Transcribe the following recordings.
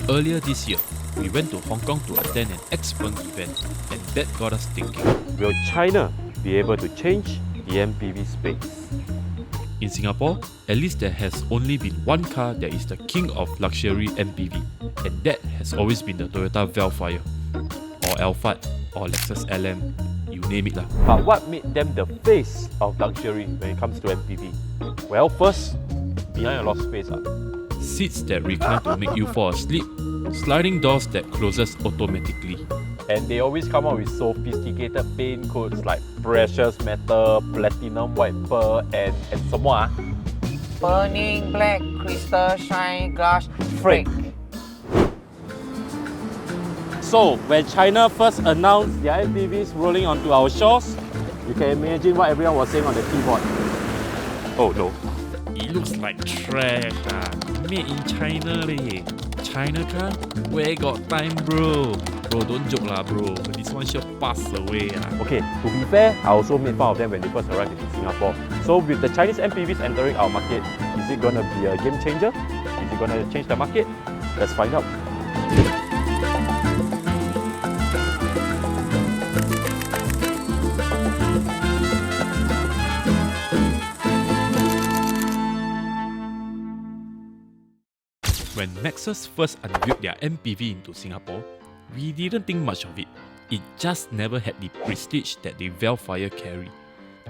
Earlier this year, we went to Hong Kong to attend an Xpeng event, and that got us thinking. Will China be able to change the MPV space? In Singapore, at least there has only been one car that is the king of luxury MPV, and that has always been the Toyota Vellfire, or Alphard, or Lexus LM, you name it lah. But what made them the face of luxury when it comes to MPV? Well, first, behind a lot of space. Seats that recline to make you fall asleep, sliding doors that closes automatically. And they always come out with sophisticated paint codes like precious metal, platinum white pearl, and some more. Burning black crystal shine glass freak. So, when China first announced their MPVs rolling onto our shores, you can imagine what everyone was saying on the keyboard. Oh no. It looks like trash made in China leh. China car? Where got time bro? Bro, don't joke lah bro. This one sure pass away Okay, to be fair, I also made fun of them when they first arrived in Singapore. So with the Chinese MPVs entering our market, is it gonna be a game changer? Is it gonna change the market? Let's find out. When Maxus first unveiled their MPV into Singapore, we didn't think much of it. It just never had the prestige that the Vellfire carry.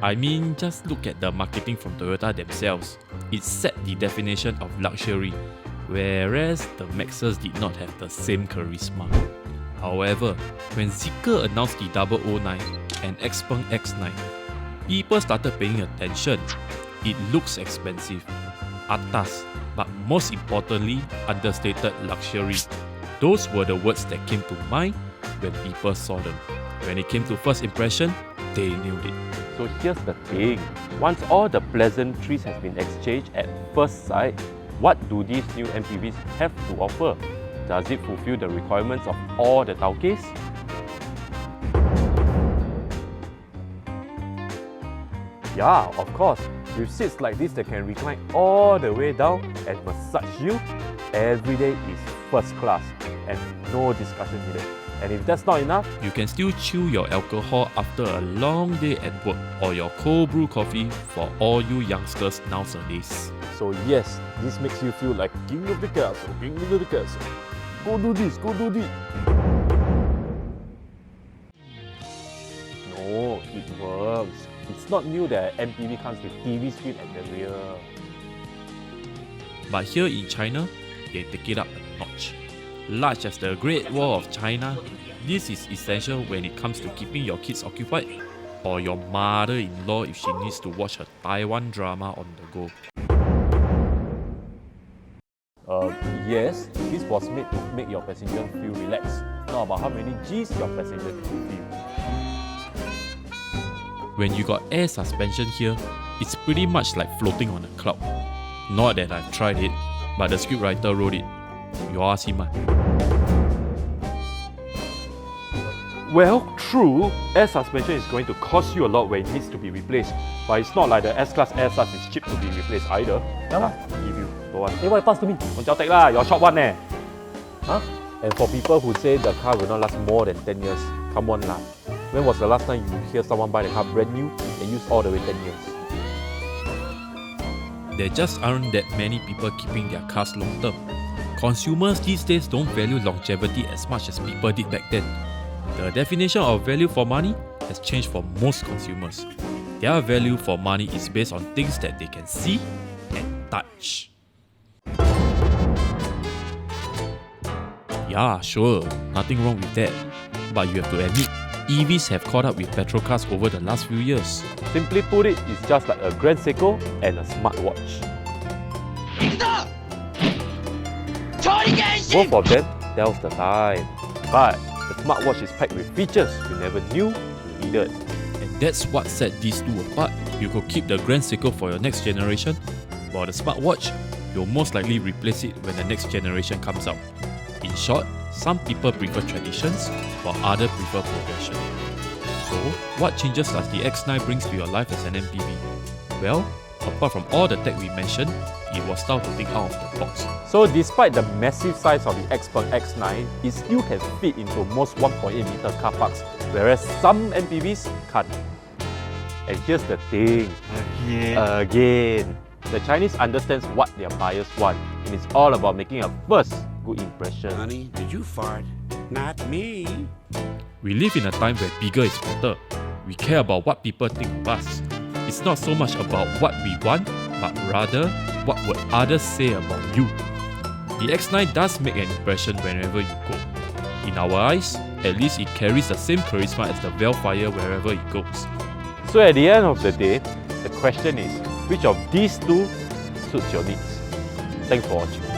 I mean, just look at the marketing from Toyota themselves. It set the definition of luxury, whereas the Maxus did not have the same charisma. However, when Zeekr announced the 009 and Xpeng X9, people started paying attention. It looks expensive, atas, but most importantly, understated luxury. Those were the words that came to mind when people saw them. When it came to first impression, they nailed it. So here's the thing. Once all the pleasantries have been exchanged at first sight, what do these new MPVs have to offer? Does it fulfill the requirements of all the Tauges? Yeah, of course. With seats like this that can recline all the way down and massage you, every day is first class and no discussion needed. And if that's not enough, you can still chew your alcohol after a long day at work or your cold brew coffee for all you youngsters nowadays. So yes, this makes you feel like king of the castle, king of the castle. Go do this, go do this. No, it works. It's not new that MPV comes with TV screen at the rear. But here in China, they take it up a notch. Large as the Great Wall of China, this is essential when it comes to keeping your kids occupied or your mother-in-law if she needs to watch her Taiwan drama on the go. Yes, this was made to make your passenger feel relaxed, not about how many G's your passenger can feel. When you got air suspension here, it's pretty much like floating on a cloud. Not that I've tried it, but the scriptwriter wrote it. You ask him. Well, true, air suspension is going to cost you a lot when it needs to be replaced. But it's not like the S-Class air sus is cheap to be replaced either. Give you. Don't want. Hey, why pass to me? Don't take lah, your short one eh. Huh? And for people who say the car will not last more than 10 years, come on lah. When was the last time you hear someone buy the car brand new and use all the way 10 years? There just aren't that many people keeping their cars long term. Consumers these days don't value longevity as much as people did back then. The definition of value for money has changed for most consumers. Their value for money is based on things that they can see and touch. Yeah, sure, nothing wrong with that. But you have to admit, EVs have caught up with petrol cars over the last few years. Simply put it, it's just like a Grand Seiko and a smartwatch. Both of them tells the time, but the smartwatch is packed with features you never knew you needed. And that's what set these two apart. You could keep the Grand Seiko for your next generation, while the smartwatch, you'll most likely replace it when the next generation comes out. In short, some people prefer traditions, while others prefer progression. So, what changes does the X9 brings to your life as an MPV? Well, apart from all the tech we mentioned, it was style to think out of the box. So despite the massive size of the Xpeng X9, it still can fit into most 1.8 meter car parks, whereas some MPVs can't. And here's the thing, again, the Chinese understands what their buyers want, and it's all about making a first good impression. Honey, did you fart? Not me. We live in a time where bigger is better. We care about what people think of us. It's not so much about what we want, but rather what would others say about you. The X9 does make an impression wherever you go. In our eyes, at least it carries the same charisma as the Vellfire wherever it goes. So at the end of the day, the question is, which of these two suits your needs? Thanks for watching.